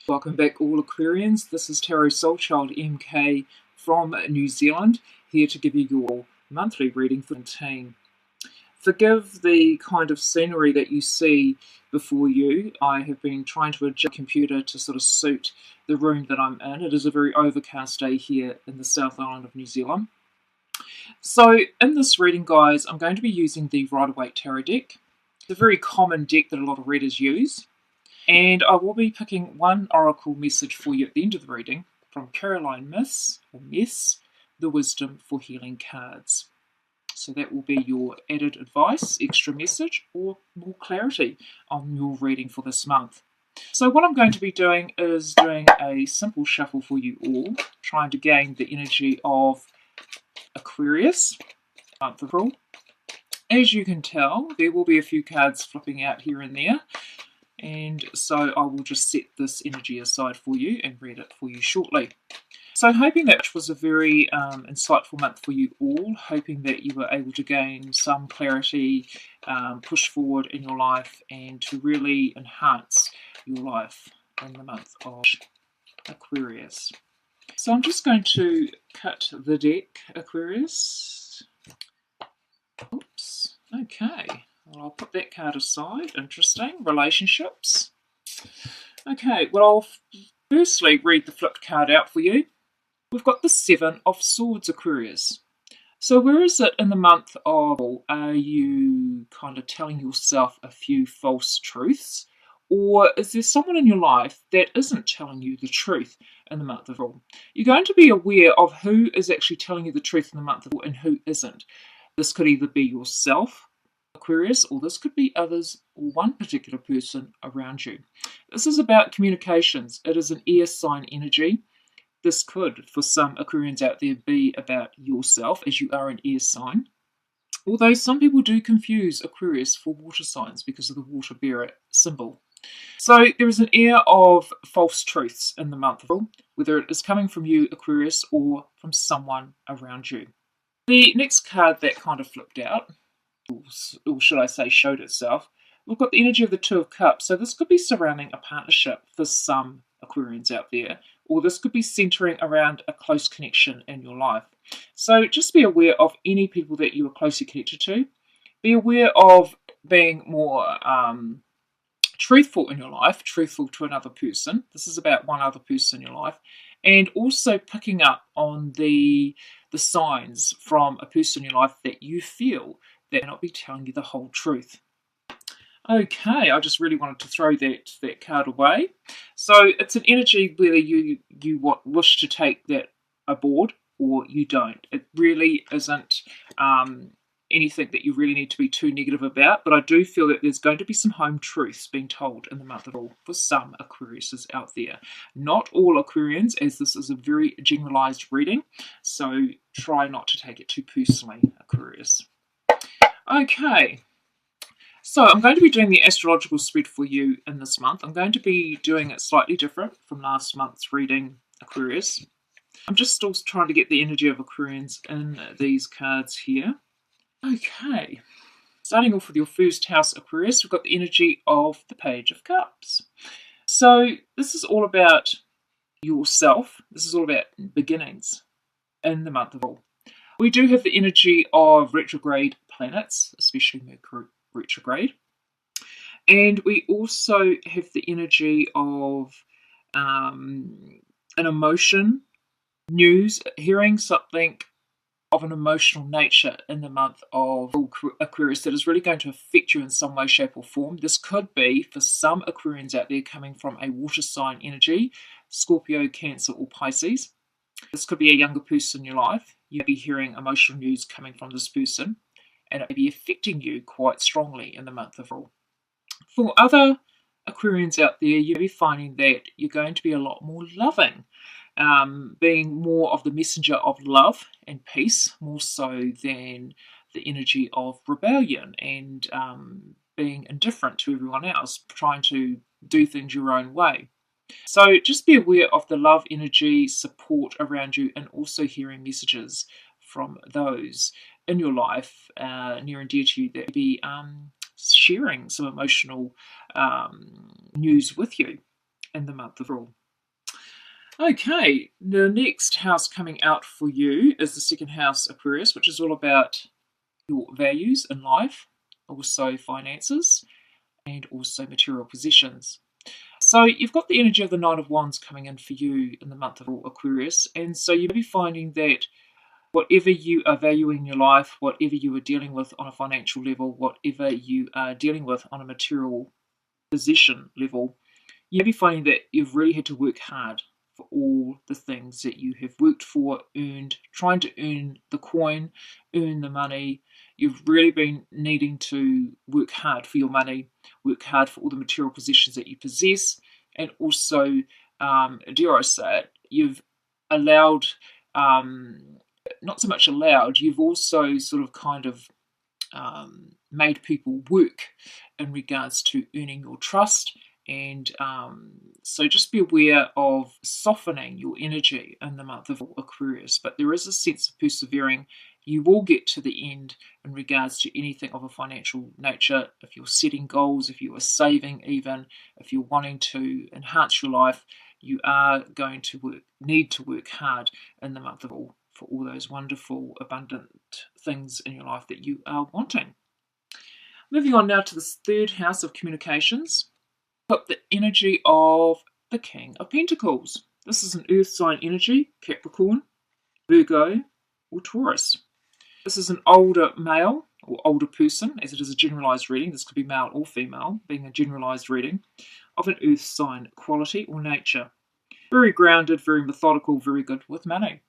Welcome back, all Aquarians. This is Tarot Soul Child MK from New Zealand, here to give you your monthly reading for 2017. Forgive the kind of scenery that you see before you. I have been trying to adjust the computer to sort of suit the room that I'm in. It is a very overcast day here in the South Island of New Zealand. So in this reading, guys, I'm going to be using the Rider-Waite Tarot deck. It's a very common deck that a lot of readers use. And I will be picking one oracle message for you at the end of the reading from Caroline Mess, The Wisdom for Healing cards. So that will be your added advice, extra message, or more clarity on your reading for this month. So what I'm going to be doing is doing a simple shuffle for you all, trying to gain the energy of Aquarius, month of April. As you can tell, there will be a few cards flipping out here and there. And so I will just set this energy aside for you and read it for you shortly. So hoping that was a very insightful month for you all, hoping that you were able to gain some clarity, push forward in your life, and to really enhance your life in the month of Aquarius. So I'm just going to cut the deck, Aquarius. Oops, okay. Well, I'll put that card aside. Interesting. Relationships. Okay, well, I'll firstly read the flipped card out for you. We've got the Seven of Swords, Aquarius. So where is it in the month of, are you kind of telling yourself a few false truths? Or is there someone in your life that isn't telling you the truth in the month of April? You're going to be aware of who is actually telling you the truth in the month of April and who isn't. This could either be yourself, Aquarius, or this could be others or one particular person around you. This is about communications. It is an air sign energy. This could, for some Aquarians out there, be about yourself, as you are an air sign. Although some people do confuse Aquarius for water signs because of the water bearer symbol. So there is an air of false truths in the month of April, whether it is coming from you, Aquarius, or from someone around you. The next card that kind of flipped out, or should I say showed itself, we've got the energy of the Two of Cups. So this could be surrounding a partnership for some Aquarians out there, or this could be centering around a close connection in your life. So just be aware of any people that you are closely connected to. Be aware of being more truthful in your life, truthful to another person. This is about one other person in your life. And also picking up on the signs from a person in your life that you feel that may not be telling you the whole truth. Okay, I just really wanted to throw that card away. So it's an energy whether you wish to take that aboard or you don't. It really isn't anything that you really need to be too negative about, but I do feel that there's going to be some home truths being told in the month of April for some Aquariuses out there. Not all Aquarians, as this is a very generalized reading, so try not to take it too personally, Aquarius. Okay, so I'm going to be doing the astrological spread for you in this month. I'm going to be doing it slightly different from last month's reading, Aquarius. I'm just still trying to get the energy of Aquarians in these cards here. Okay, starting off with your first house, Aquarius, we've got the energy of the Page of Cups. So this is all about yourself. This is all about beginnings in the month of April. We do have the energy of retrograde planets, especially Mercury retrograde. And we also have the energy of an emotion, news, hearing something of an emotional nature in the month of Aquarius that is really going to affect you in some way, shape or form. This could be, for some Aquarians out there, coming from a water sign energy, Scorpio, Cancer or Pisces. This could be a younger person in your life. You may be hearing emotional news coming from this person, and it may be affecting you quite strongly in the month of April. For other Aquarians out there, you'll be finding that you're going to be a lot more loving, being more of the messenger of love and peace, more so than the energy of rebellion and being indifferent to everyone else, trying to do things your own way. So just be aware of the love energy, support around you, and also hearing messages from those in your life, near and dear to you, that be sharing some emotional news with you. in the month of April. Okay, the next house coming out for you is the second house, Aquarius, which is all about your values in life, also finances, and also material possessions. So you've got the energy of the Knight of Wands coming in for you in the month of Aquarius, and so you may be finding that whatever you are valuing in your life, whatever you are dealing with on a financial level, whatever you are dealing with on a material possession level, you may be finding that you've really had to work hard for all the things that you have worked for, earned, trying to earn the coin, earn the money. You've really been needing to work hard for your money, work hard for all the material possessions that you possess, and also, dare I say it, you've allowed, not so much allowed, you've also sort of kind of made people work in regards to earning your trust. And so just be aware of softening your energy in the month of Aquarius. But there is a sense of persevering. You will get to the end in regards to anything of a financial nature. If you're setting goals, if you are saving even, if you're wanting to enhance your life, you are going to need to work hard in the month of April for all those wonderful, abundant things in your life that you are wanting. Moving on now to this third house of communications. Got the energy of the King of Pentacles. This is an earth sign energy, Capricorn, Virgo, or Taurus. This is an older male or older person, as it is a generalized reading. This could be male or female, being a generalized reading of an earth sign quality or nature. Very grounded, very methodical, very good with money,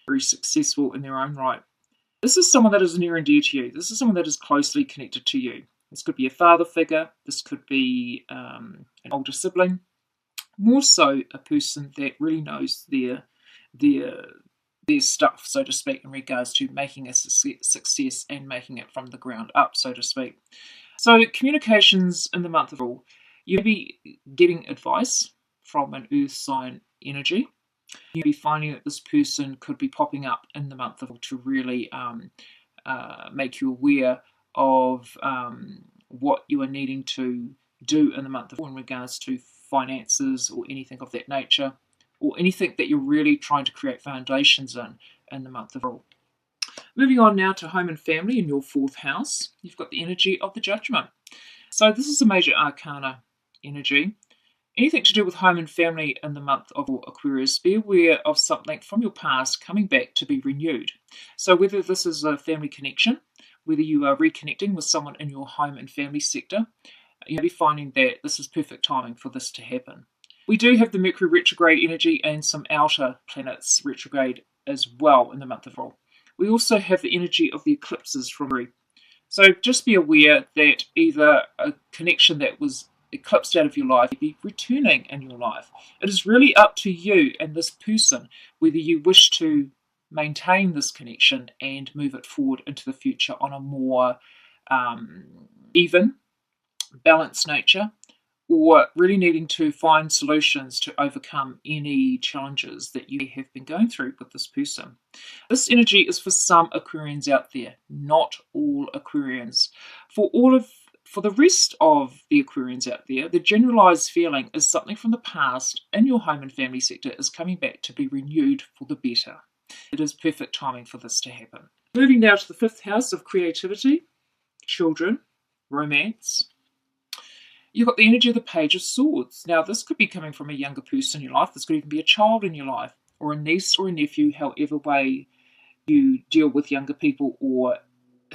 very successful in their own right. This is someone that is near and dear to you. This is someone that is closely connected to you. This could be a father figure. This could be an older sibling. More so, a person that really knows their stuff, so to speak, in regards to making a success and making it from the ground up, so to speak. So communications in the month of April, you'll be getting advice from an earth sign energy. You'll be finding that this person could be popping up in the month of April to really make you aware of what you are needing to do in the month of April in regards to finances or anything of that nature, or anything that you're really trying to create foundations in the month of April. Moving on now to home and family in your fourth house, you've got the energy of the Judgment. So this is a major arcana energy. Anything to do with home and family in the month of Aquarius, be aware of something from your past coming back to be renewed. So whether this is a family connection, whether you are reconnecting with someone in your home and family sector, you'll be finding that this is perfect timing for this to happen. We do have the Mercury retrograde energy and some outer planets retrograde as well in the month of April. We also have the energy of the eclipses from Mercury. So just be aware that either a connection that was eclipsed out of your life will be returning in your life. It is really up to you and this person whether you wish to maintain this connection and move it forward into the future on a more even, balanced nature, or really needing to find solutions to overcome any challenges that you have been going through with this person. This energy is for some Aquarians out there, not all Aquarians. For the rest of the Aquarians out there, the generalized feeling is something from the past in your home and family sector is coming back to be renewed for the better. It is perfect timing for this to happen. Moving now to the fifth house of creativity, children, romance. You've got the energy of the Page of Swords. Now, this could be coming from a younger person in your life. This could even be a child in your life, or a niece or a nephew, however way you deal with younger people or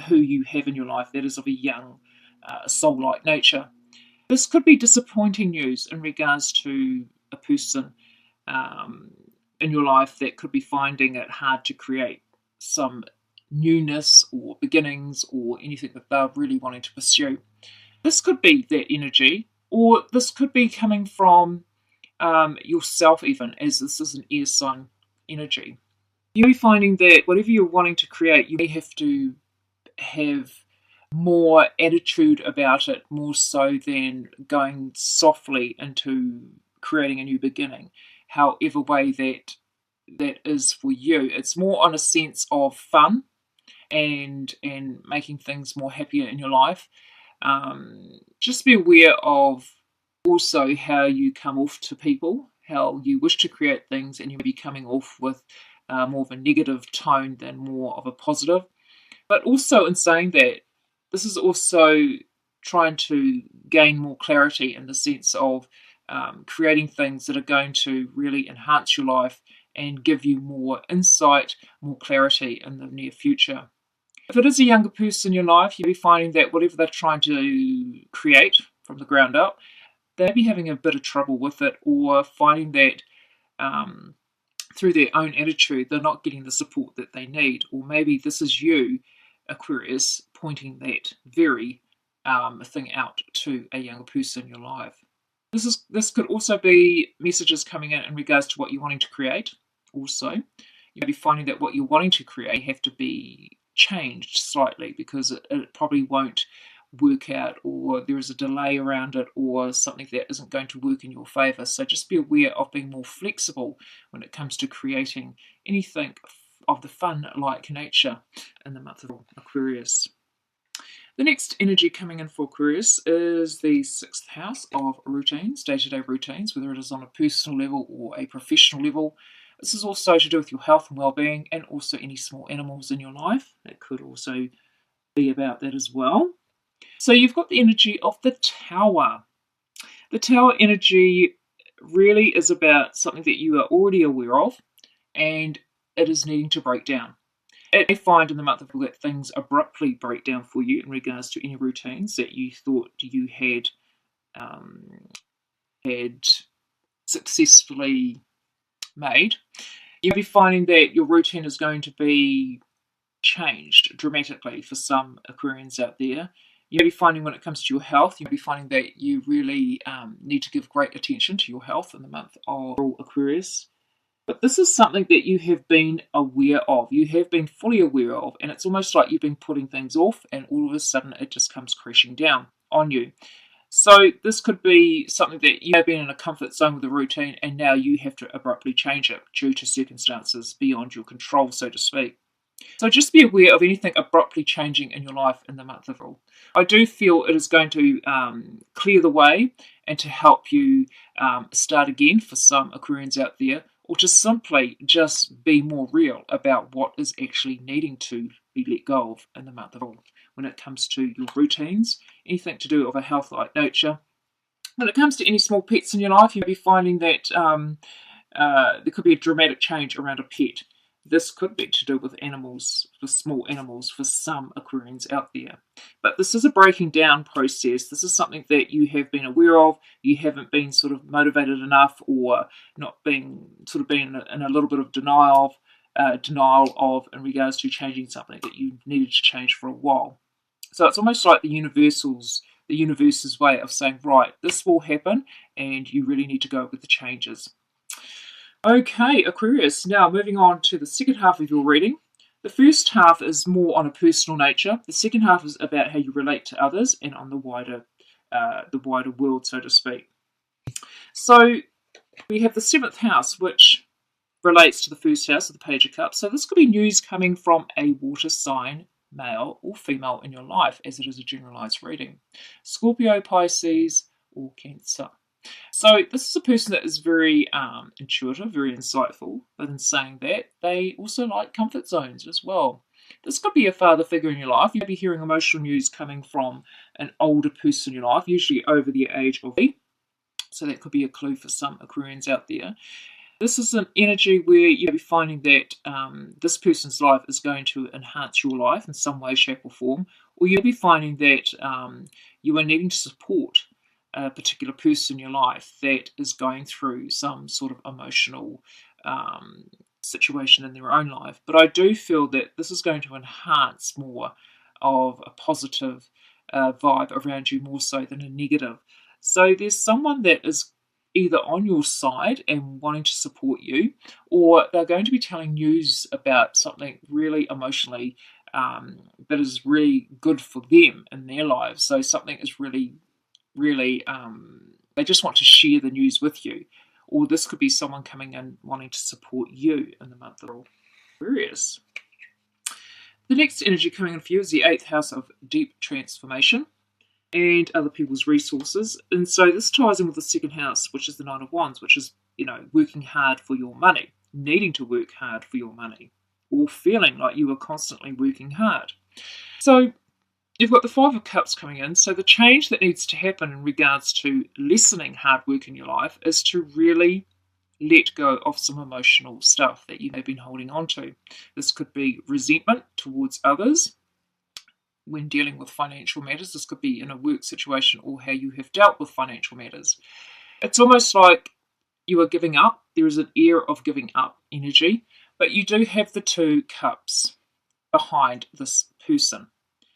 who you have in your life that is of a young, soul-like nature. This could be disappointing news in regards to a person in your life that could be finding it hard to create some newness or beginnings or anything that they're really wanting to pursue. This could be that energy, or this could be coming from yourself even, as this is an air sign energy. You'll be finding that whatever you're wanting to create, you may have to have more attitude about it, more so than going softly into creating a new beginning. However way that is for you, it's more on a sense of fun and making things more happier in your life. Just be aware of Also how you come off to people, how you wish to create things, and you may be coming off with more of a negative tone than more of a positive. But also in saying that, this is also trying to gain more clarity in the sense of creating things that are going to really enhance your life and give you more insight, more clarity in the near future. If it is a younger person in your life, you'll be finding that whatever they're trying to create from the ground up, they may be having a bit of trouble with it, or finding that through their own attitude, they're not getting the support that they need. Or maybe this is you, Aquarius, pointing that very thing out to a younger person in your life. This could also be messages coming in regards to what you're wanting to create. Also, you may be finding that what you're wanting to create have to be changed slightly because it probably won't work out, or there is a delay around it, or something that isn't going to work in your favor. So just be aware of being more flexible when it comes to creating anything of the fun-like nature in the month of Aquarius. The next energy coming in for Aquarius is the 6th house of routines, day-to-day routines, whether it is on a personal level or a professional level. This is also to do with your health and well-being, and also any small animals in your life. It could also be about that as well. So you've got the energy of the Tower. The Tower energy really is about something that you are already aware of, and it is needing to break down. It may find in the month of April that things abruptly break down for you in regards to any routines that you thought you had successfully made. You'll be finding that your routine is going to be changed dramatically for some Aquarians out there. You'll be finding when it comes to your health, you'll be finding that you really need to give great attention to your health in the month of Aquarius. But this is something that you have been aware of. You have been fully aware of, and it's almost like you've been putting things off, and all of a sudden it just comes crashing down on you. So this could be something that you have been in a comfort zone with a routine, and now you have to abruptly change it due to circumstances beyond your control, so to speak. So just be aware of anything abruptly changing in your life in the month of April. I do feel it is going to clear the way and to help you start again for some Aquarians out there, or to simply just be more real about what is actually needing to be let go of in the month of April when it comes to your routines, anything to do with a health-like nature. When it comes to any small pets in your life, you'll be finding that there could be a dramatic change around a pet. This could be to do with animals, with small animals for some Aquarians out there. But this is a breaking down process. This is something that you have been aware of. You haven't been sort of motivated enough, or not being in a little bit of denial of in regards to changing something that you needed to change for a while. So it's almost like the universe's way of saying, right, this will happen, and you really need to go with the changes. Okay, Aquarius, now moving on to the second half of your reading. The first half is more on a personal nature. The second half is about how you relate to others and on the wider world, so to speak. So we have the 7th house, which relates to the first house of the Page of Cups. So this could be news coming from a water sign, male or female, in your life, as it is a generalized reading. Scorpio, Pisces, or Cancer. So this is a person that is very intuitive, very insightful, but in saying that, they also like comfort zones as well. This could be a father figure in your life. You may be hearing emotional news coming from an older person in your life, usually over the age of 80. So that could be a clue for some Aquarians out there. This is an energy where you'll be finding that this person's life is going to enhance your life in some way, shape or form, or you'll be finding that you are needing to support a particular person in your life that is going through some sort of emotional situation in their own life. But I do feel that this is going to enhance more of a positive vibe around you, more so than a negative. So there's someone that is either on your side and wanting to support you, or they're going to be telling news about something really emotionally that is really good for them in their lives. So something is really they just want to share the news with you, or this could be someone coming in wanting to support you in the month of Aquarius. The next energy coming in for you is the 8th house of deep transformation. and other people's resources. And so this ties in with the second house, which is the Nine of Wands, which is, working hard for your money, needing to work hard for your money, or feeling like you are constantly working hard. So you've got the Five of Cups coming in. So the change that needs to happen in regards to lessening hard work in your life is to really let go of some emotional stuff that you may have been holding on to. This could be resentment towards others when dealing with financial matters. This could be in a work situation or how you have dealt with financial matters. It's almost like you are giving up. There is an air of giving up energy, but you do have the Two Cups behind this person.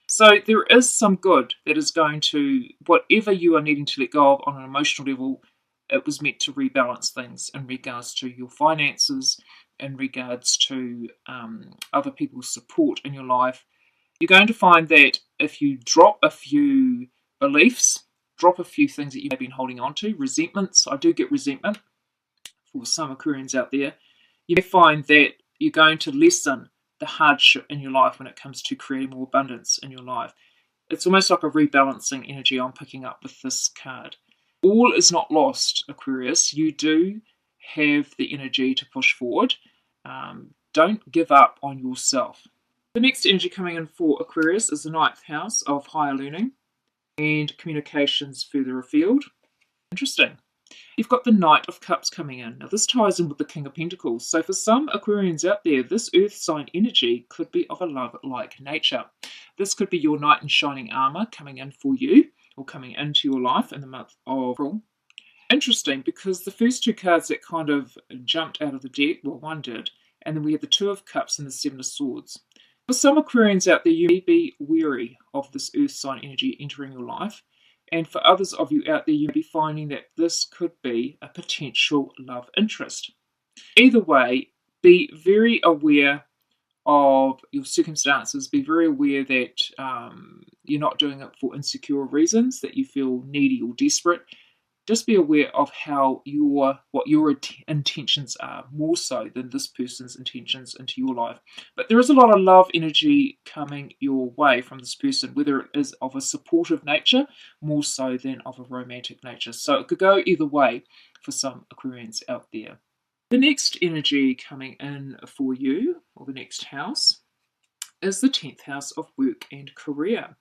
So there is some good that is going to, whatever you are needing to let go of on an emotional level, it was meant to rebalance things in regards to your finances, in regards to other people's support in your life. You're going to find that if you drop a few beliefs, drop a few things that you've been holding on to, resentments, I do get resentment for some Aquarians out there, you may find that you're going to lessen the hardship in your life when it comes to creating more abundance in your life. It's almost like a rebalancing energy I'm picking up with this card. All is not lost, Aquarius. You do have the energy to push forward. Don't give up on yourself. The next energy coming in for Aquarius is the ninth house of higher learning and communications further afield. Interesting. You've got the Knight of Cups coming in. Now this ties in with the King of Pentacles. So for some Aquarians out there, this earth sign energy could be of a love-like nature. This could be your knight in shining armor coming in for you, or coming into your life in the month of April. Interesting, because the first two cards that kind of jumped out of the deck, well, one did, and then we had the Two of Cups and the Seven of Swords. For some Aquarians out there, you may be wary of this earth sign energy entering your life. And for others of you out there, you may be finding that this could be a potential love interest. Either way, be very aware of your circumstances. Be very aware that you're not doing it for insecure reasons, that you feel needy or desperate. Just be aware of what your intentions are, more so than this person's intentions into your life. But there is a lot of love energy coming your way from this person, whether it is of a supportive nature, more so than of a romantic nature. So it could go either way for some Aquarians out there. The next energy coming in for you, or the next house, is the 10th house of work and career.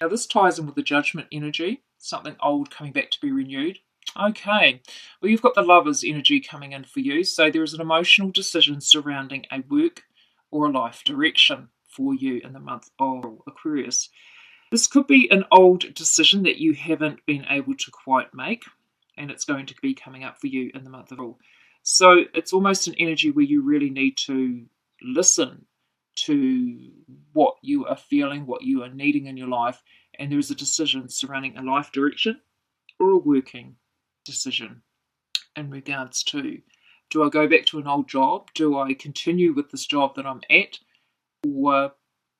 Now this ties in with the Judgment energy, something old coming back to be renewed. Okay, well you've got the Lovers energy coming in for you, so there is an emotional decision surrounding a work or a life direction for you in the month of Aquarius. This could be an old decision that you haven't been able to quite make, and it's going to be coming up for you in the month of April. So it's almost an energy where you really need to listen to what you are feeling, what you are needing in your life, and there is a decision surrounding a life direction or a working decision in regards to, do I go back to an old job? Do I continue with this job that I'm at? Or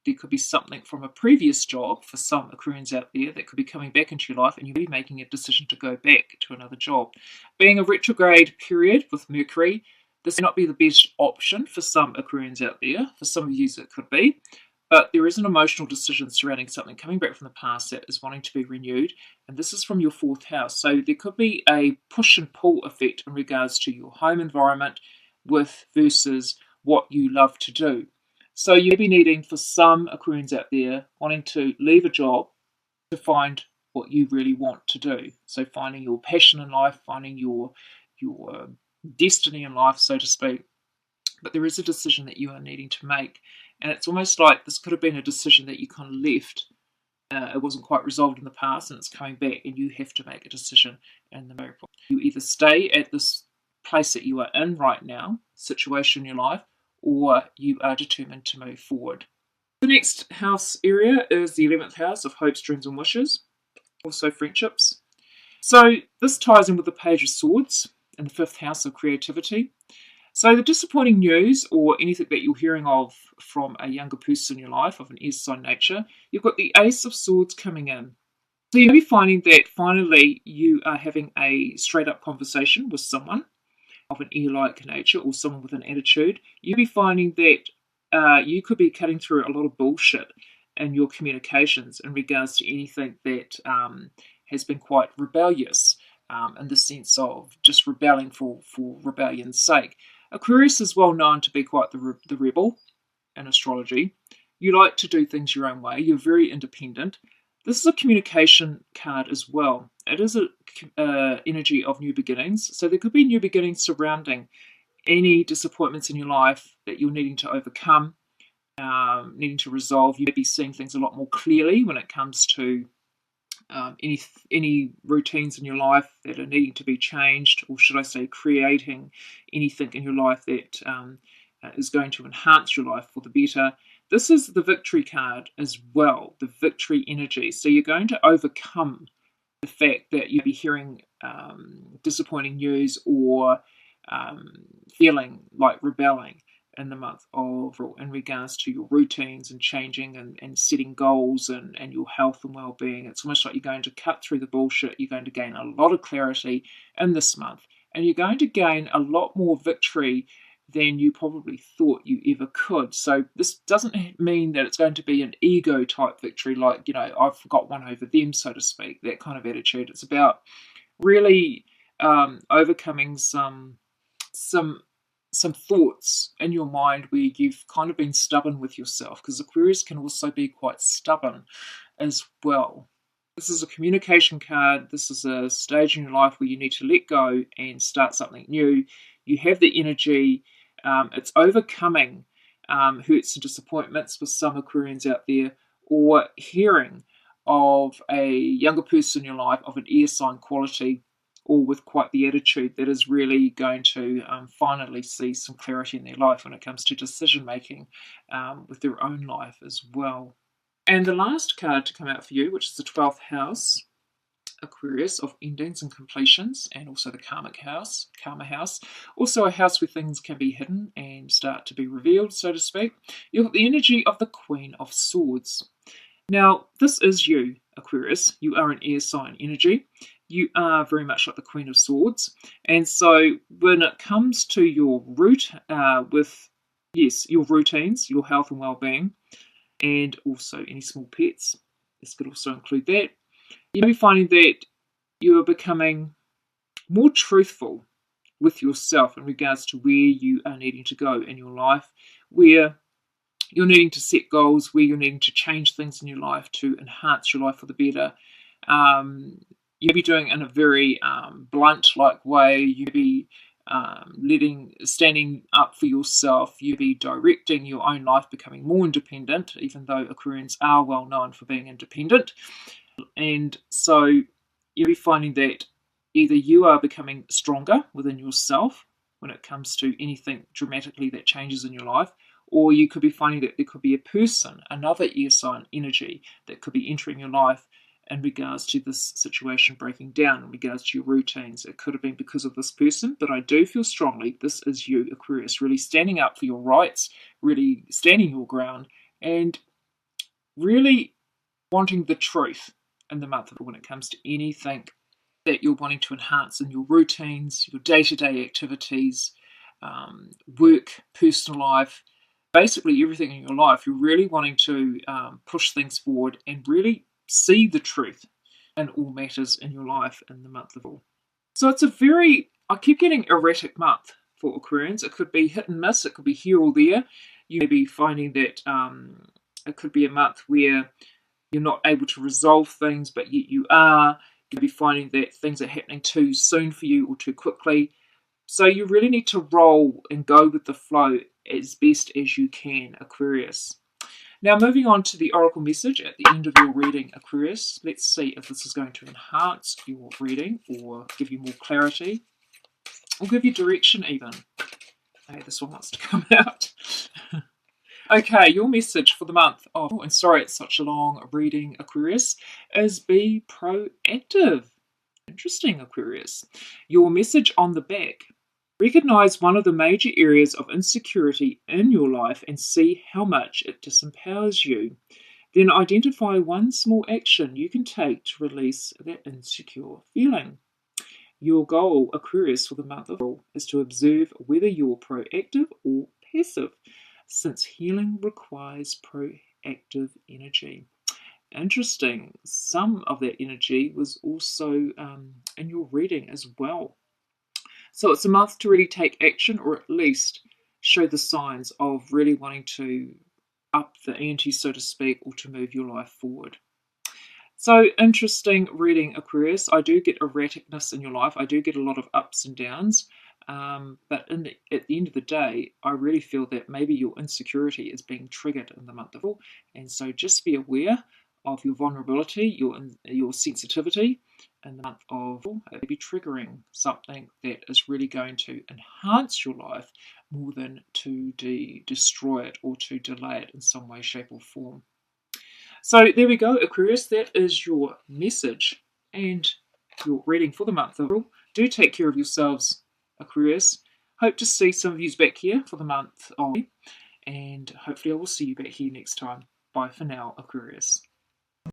there could be something from a previous job for some Aquarians out there that could be coming back into your life, and you'll be making a decision to go back to another job. Being a retrograde period with Mercury, this may not be the best option for some Aquarians out there. For some of you it could be. But there is an emotional decision surrounding something coming back from the past that is wanting to be renewed. And this is from your 4th house. So there could be a push and pull effect in regards to your home environment versus what you love to do. So you may be needing, for some Aquarians out there, wanting to leave a job to find what you really want to do. So finding your passion in life, finding your destiny in life, so to speak. But there is a decision that you are needing to make. And it's almost like this could have been a decision that you kind of left. It wasn't quite resolved in the past, and it's coming back, and you have to make a decision in the miracle. You either stay at this place that you are in right now, situation in your life, or you are determined to move forward. The next house area is the 11th house of hopes, dreams, and wishes. Also friendships. So this ties in with the Page of Swords in the 5th house of creativity. So the disappointing news, or anything that you're hearing of from a younger person in your life of an air sign nature, you've got the Ace of Swords coming in. So you may be finding that finally you are having a straight up conversation with someone of an air-like nature, or someone with an attitude. You'll be finding that you could be cutting through a lot of bullshit in your communications in regards to anything that has been quite rebellious, in the sense of just rebelling for rebellion's sake. Aquarius is well known to be quite the rebel in astrology. You like to do things your own way. You're very independent. This is a communication card as well. It is a energy of new beginnings. So there could be new beginnings surrounding any disappointments in your life that you're needing to overcome, needing to resolve. You may be seeing things a lot more clearly when it comes to any routines in your life that are needing to be changed, or should I say creating anything in your life that is going to enhance your life for the better. This is the victory card as well, the victory energy. So you're going to overcome the fact that you'll be hearing disappointing news or feeling like rebelling in the month of in regards to your routines and changing and setting goals and your health and well-being. It's almost like you're going to cut through the bullshit. You're going to gain a lot of clarity in this month, and you're going to gain a lot more victory than you probably thought you ever could. So this doesn't mean that it's going to be an ego type victory, like, I've got one over them, so to speak, that kind of attitude. It's about really overcoming some thoughts in your mind where you've kind of been stubborn with yourself, because Aquarius can also be quite stubborn as well. This is a communication card. This is a stage in your life where you need to let go and start something new. You have the energy. It's overcoming hurts and disappointments with some Aquarians out there, or hearing of a younger person in your life of an air sign quality, or with quite the attitude that is really going to finally see some clarity in their life when it comes to decision making with their own life as well. And the last card to come out for you, which is the 12th house, Aquarius, of endings and completions, and also the karma house, also a house where things can be hidden and start to be revealed, so to speak. You've got the energy of the Queen of Swords. Now, this is you, Aquarius. You are an air sign energy. You are very much like the Queen of Swords. And so when it comes to your your routines, your health and well-being, and also any small pets, this could also include that, you may be finding that you are becoming more truthful with yourself in regards to where you are needing to go in your life, where you're needing to set goals, where you're needing to change things in your life to enhance your life for the better. You'll be doing it in a very blunt-like way. You'll be standing up for yourself. You'll be directing your own life, becoming more independent, even though Aquarians are well known for being independent. And so you'll be finding that either you are becoming stronger within yourself when it comes to anything dramatically that changes in your life, or you could be finding that there could be a person, another air sign energy, that could be entering your life in regards to this situation breaking down, in regards to your routines. It could have been because of this person, but I do feel strongly this is you, Aquarius, really standing up for your rights, really standing your ground, and really wanting the truth in the month when it comes to anything that you're wanting to enhance in your routines, your day-to-day activities, work, personal life, basically everything in your life. You're really wanting to push things forward and really see the truth in all matters in your life in the month of all. So it's I keep getting erratic month for Aquarians. It could be hit and miss. It could be here or there. You may be finding that it could be a month where you're not able to resolve things, but yet you are. You'll be finding that things are happening too soon for you or too quickly. So you really need to roll and go with the flow as best as you can, Aquarius. Now, moving on to the oracle message at the end of your reading, Aquarius. Let's see if this is going to enhance your reading or give you more clarity or give you direction even. Hey, this one wants to come out. Okay, your message for the month of, and sorry it's such a long reading, Aquarius, is be proactive. Interesting, Aquarius. Your message on the back. Recognize one of the major areas of insecurity in your life and see how much it disempowers you. Then identify one small action you can take to release that insecure feeling. Your goal, Aquarius, for the month of April is to observe whether you're proactive or passive, since healing requires proactivity. active energy. Interesting. Some of that energy was also in your reading as well. So it's a month to really take action, or at least show the signs of really wanting to up the ante, so to speak, or to move your life forward. So interesting reading, Aquarius. I do get erraticness in your life. I do get a lot of ups and downs. But at the end of the day, I really feel that maybe your insecurity is being triggered in the month of April. And so just be aware of your vulnerability, your sensitivity in the month of April. It may be triggering something that is really going to enhance your life more than to destroy it or to delay it in some way, shape, or form. So there we go, Aquarius. That is your message and your reading for the month of April. Do take care of yourselves, Aquarius. Hope to see some of you back here for the month of May, and hopefully I will see you back here next time. Bye for now, Aquarius.